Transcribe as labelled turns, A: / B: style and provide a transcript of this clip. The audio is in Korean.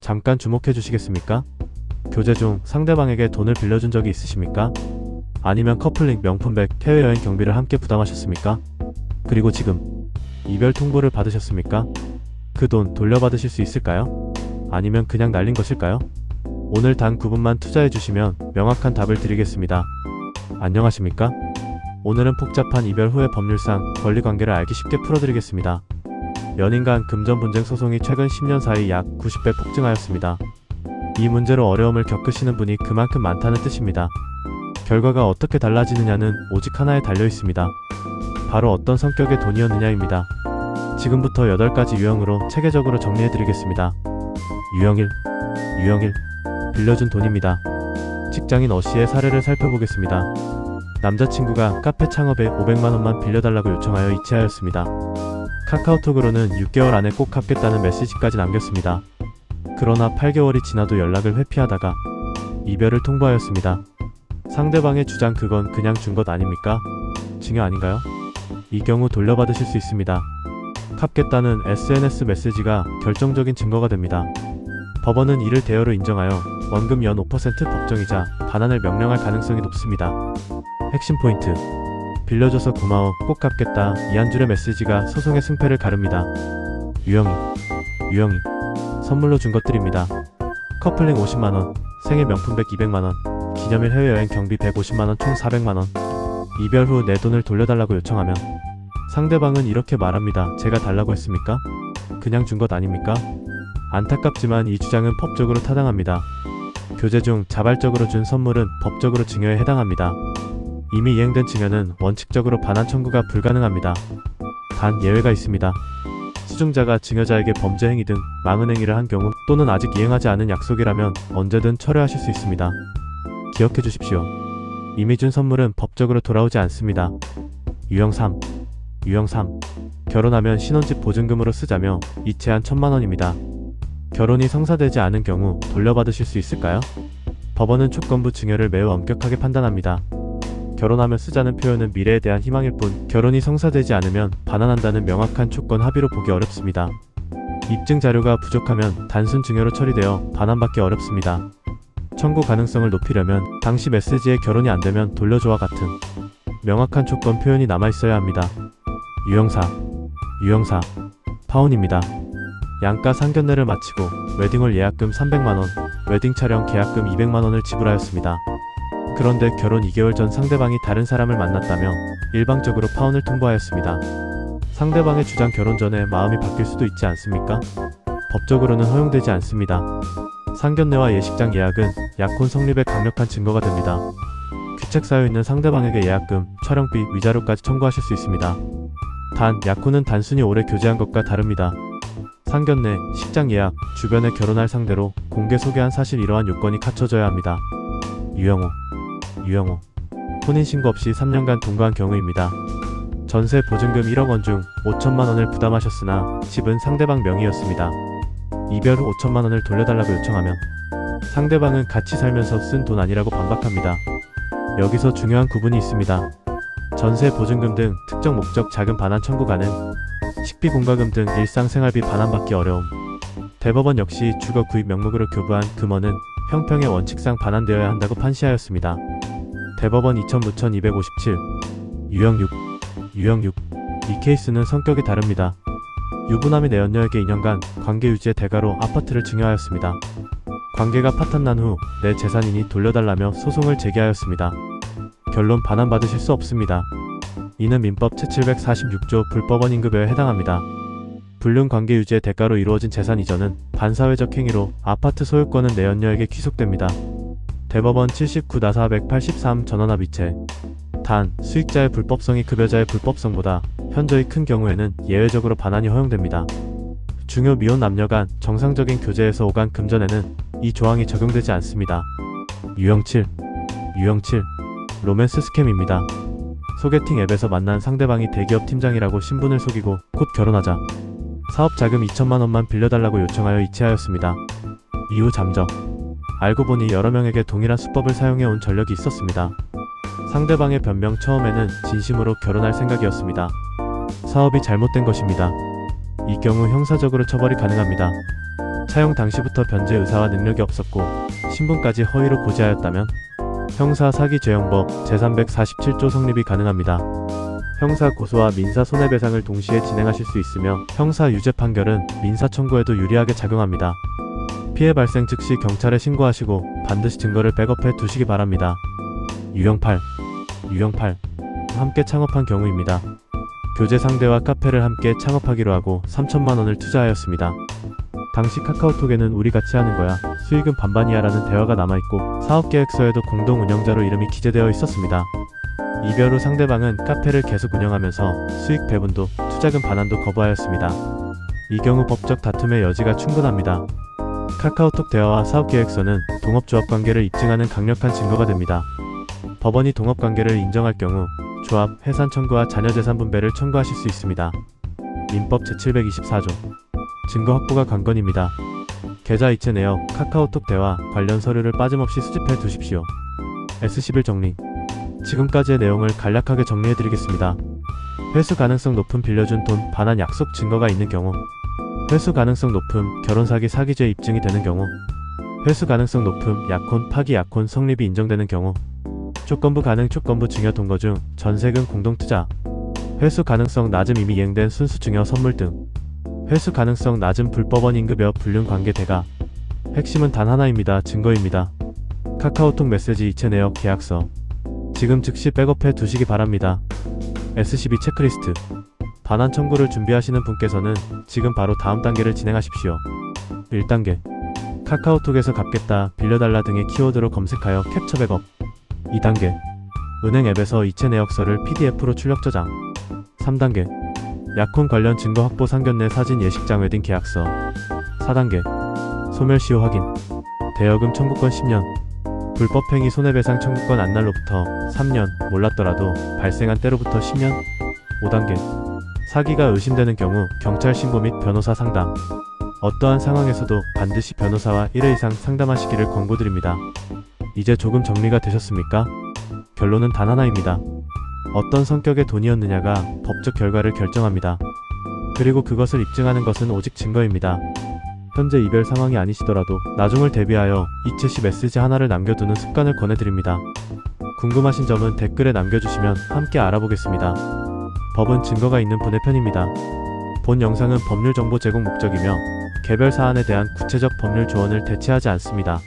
A: 잠깐 주목해 주시겠습니까? 교제 중 상대방에게 돈을 빌려준 적이 있으십니까? 아니면 커플링, 명품백, 해외여행 경비를 함께 부담하셨습니까? 그리고 지금 이별 통보를 받으셨습니까? 그 돈 돌려받으실 수 있을까요? 아니면 그냥 날린 것일까요? 오늘 단 9분만 투자해 주시면 명확한 답을 드리겠습니다. 안녕하십니까? 오늘은 복잡한 이별 후의 법률상 권리관계를 알기 쉽게 풀어드리겠습니다. 연인 간 금전 분쟁 소송이 최근 10년 사이 약 90배 폭증하였습니다. 이 문제로 어려움을 겪으시는 분이 그만큼 많다는 뜻입니다. 결과가 어떻게 달라지느냐는 오직 하나에 달려 있습니다. 바로 어떤 성격의 돈이었느냐입니다. 지금부터 8가지 유형으로 체계적으로 정리해드리겠습니다. 유형 1. 빌려준 돈입니다. 직장인 어씨의 사례를 살펴보겠습니다. 남자친구가 카페 창업에 500만원만 빌려달라고 요청하여 이체하였습니다. 카카오톡으로는 6개월 안에 꼭 갚겠다는 메시지까지 남겼습니다. 그러나 8개월이 지나도 연락을 회피하다가 이별을 통보하였습니다. 상대방의 주장 그건 그냥 준 것 아닙니까? 증여 아닌가요? 이 경우 돌려받으실 수 있습니다. 갚겠다는 SNS 메시지가 결정적인 증거가 됩니다. 법원은 이를 대여로 인정하여 원금 연 5% 법정이자 반환을 명령할 가능성이 높습니다. 핵심 포인트. 빌려줘서 고마워, 꼭 갚겠다 이 한 줄의 메시지가 소송의 승패를 가릅니다. 유형 2. 선물로 준 것들입니다. 커플링 50만원, 생일 명품백 200만원, 기념일 해외여행 경비 150만원 총 400만원. 이별 후 내 돈을 돌려달라고 요청하면 상대방은 이렇게 말합니다. 제가 달라고 했습니까? 그냥 준 것 아닙니까? 안타깝지만 이 주장은 법적으로 타당합니다. 교제 중 자발적으로 준 선물은 법적으로 증여에 해당합니다. 이미 이행된 증여는 원칙적으로 반환 청구가 불가능합니다. 단 예외가 있습니다. 수증자가 증여자에게 범죄 행위 등 망은 행위를 한 경우 또는 아직 이행하지 않은 약속이라면 언제든 철회하실 수 있습니다. 기억해 주십시오. 이미 준 선물은 법적으로 돌아오지 않습니다. 유형 3. 결혼하면 신혼집 보증금으로 쓰자며 이체한 1000만원입니다. 결혼이 성사되지 않은 경우 돌려받으실 수 있을까요? 법원은 조건부 증여를 매우 엄격하게 판단합니다. 결혼하면 쓰자는 표현은 미래에 대한 희망일 뿐 결혼이 성사되지 않으면 반환한다는 명확한 조건 합의로 보기 어렵습니다. 입증 자료가 부족하면 단순 증여로 처리되어 반환받기 어렵습니다. 청구 가능성을 높이려면 당시 메시지에 결혼이 안되면 돌려줘와 같은 명확한 조건 표현이 남아있어야 합니다. 유형 4. 파혼입니다. 양가 상견례를 마치고 웨딩홀 예약금 300만원, 웨딩 촬영 계약금 200만원을 지불하였습니다. 그런데 결혼 2개월 전 상대방이 다른 사람을 만났다며 일방적으로 파혼을 통보하였습니다. 상대방의 주장 결혼 전에 마음이 바뀔 수도 있지 않습니까? 법적으로는 허용되지 않습니다. 상견례와 예식장 예약은 약혼 성립에 강력한 증거가 됩니다. 귀책 쌓여 있는 상대방에게 예약금, 촬영비, 위자료까지 청구하실 수 있습니다. 단, 약혼은 단순히 오래 교제한 것과 다릅니다. 상견례, 식장 예약, 주변에 결혼할 상대로 공개 소개한 사실 이러한 요건이 갖춰져야 합니다. 유형 5. 혼인신고 없이 3년간 동거한 경우입니다. 전세 보증금 1억원 중 5천만원을 부담하셨으나 집은 상대방 명의였습니다. 이별 후 5천만원을 돌려달라고 요청하면 상대방은 같이 살면서 쓴 돈 아니라고 반박합니다. 여기서 중요한 구분이 있습니다. 전세 보증금 등 특정 목적 자금 반환 청구 가능, 식비 공과금 등 일상생활비 반환받기 어려움. 대법원 역시 주거 구입 명목으로 교부한 금원은 형평의 원칙상 반환되어야 한다고 판시하였습니다. 대법원 2000-2257. 유형 6. 이 케이스는 성격이 다릅니다. 유부남이 내연녀에게 2년간 관계 유지의 대가로 아파트를 증여하였습니다. 관계가 파탄난 후 내 재산이니 돌려달라며 소송을 제기하였습니다. 결론 반환받으실 수 없습니다. 이는 민법 제746조 불법원 임급여에 해당합니다. 불륜 관계 유지의 대가로 이루어진 재산 이전은 반사회적 행위로 아파트 소유권은 내연녀에게 귀속됩니다. 대법원 79-483 전원합의체. 단, 수익자의 불법성이 급여자의 불법성보다 현저히 큰 경우에는 예외적으로 반환이 허용됩니다. 중요 미혼 남녀 간 정상적인 교제에서 오간 금전에는 이 조항이 적용되지 않습니다. 유형 7. 로맨스 스캠입니다. 소개팅 앱에서 만난 상대방이 대기업 팀장이라고 신분을 속이고 곧 결혼하자 사업자금 2천만원만 빌려달라고 요청하여 이체하였습니다. 이후 잠적. 알고 보니 여러 명에게 동일한 수법을 사용해온 전력이 있었습니다. 상대방의 변명 처음에는 진심으로 결혼할 생각이었습니다. 사업이 잘못된 것입니다. 이 경우 형사적으로 처벌이 가능합니다. 차용 당시부터 변제 의사와 능력이 없었고 신분까지 허위로 고지하였다면 형사 사기 죄형법 제347조 성립이 가능합니다. 형사 고소와 민사 손해배상을 동시에 진행하실 수 있으며 형사 유죄 판결은 민사 청구에도 유리하게 작용합니다. 피해 발생 즉시 경찰에 신고하시고 반드시 증거를 백업해 두시기 바랍니다. 유형 8. 함께 창업한 경우입니다. 교제 상대와 카페를 함께 창업하기로 하고 3천만 원을 투자하였습니다. 당시 카카오톡에는 우리 같이 하는 거야, 수익은 반반이야 라는 대화가 남아있고 사업계획서에도 공동 운영자로 이름이 기재되어 있었습니다. 이별 후 상대방은 카페를 계속 운영하면서 수익 배분도 투자금 반환도 거부하였습니다. 이 경우 법적 다툼의 여지가 충분합니다. 카카오톡 대화와 사업계획서는 동업조합관계를 입증하는 강력한 증거가 됩니다. 법원이 동업관계를 인정할 경우 조합, 해산 청구와 자녀재산 분배를 청구하실 수 있습니다. 민법 제724조 증거 확보가 관건입니다. 계좌 이체 내역, 카카오톡 대화, 관련 서류를 빠짐없이 수집해 두십시오. S11 정리. 지금까지의 내용을 간략하게 정리해드리겠습니다. 회수 가능성 높은 빌려준 돈 반환 약속 증거가 있는 경우, 회수 가능성 높음 결혼 사기 사기죄 입증이 되는 경우, 회수 가능성 높음 약혼 파기 약혼 성립이 인정되는 경우, 조건부 가능 조건부 증여 동거 중 전세금 공동투자, 회수 가능성 낮음 이미 이행된 순수 증여 선물 등, 회수 가능성 낮은 불법원 임급여 불륜 관계 대가. 핵심은 단 하나입니다. 증거입니다. 카카오톡 메시지 이체 내역 계약서. 지금 즉시 백업해 두시기 바랍니다. S12 체크리스트. 반환 청구를 준비하시는 분께서는 지금 바로 다음 단계를 진행하십시오. 1단계. 카카오톡에서 갚겠다, 빌려달라 등의 키워드로 검색하여 캡처 백업. 2단계. 은행 앱에서 이체 내역서를 PDF로 출력 저장. 3단계. 약혼 관련 증거 확보 상견례 사진 예식장 웨딩 계약서. 4단계. 소멸시효 확인. 대여금 청구권 10년. 불법행위 손해배상 청구권 안날로부터 3년, 몰랐더라도 발생한 때로부터 10년. 5단계. 사기가 의심되는 경우 경찰 신고 및 변호사 상담. 어떠한 상황에서도 반드시 변호사와 1회 이상 상담하시기를 권고드립니다. 이제 조금 정리가 되셨습니까? 결론은 단 하나입니다. 어떤 성격의 돈이었느냐가 법적 결과를 결정합니다. 그리고 그것을 입증하는 것은 오직 증거입니다. 현재 이별 상황이 아니시더라도 나중을 대비하여 이체 시 메시지 하나를 남겨두는 습관을 권해드립니다. 궁금하신 점은 댓글에 남겨주시면 함께 알아보겠습니다. 법은 증거가 있는 분의 편입니다. 본 영상은 법률 정보 제공 목적이며 개별 사안에 대한 구체적 법률 조언을 대체하지 않습니다.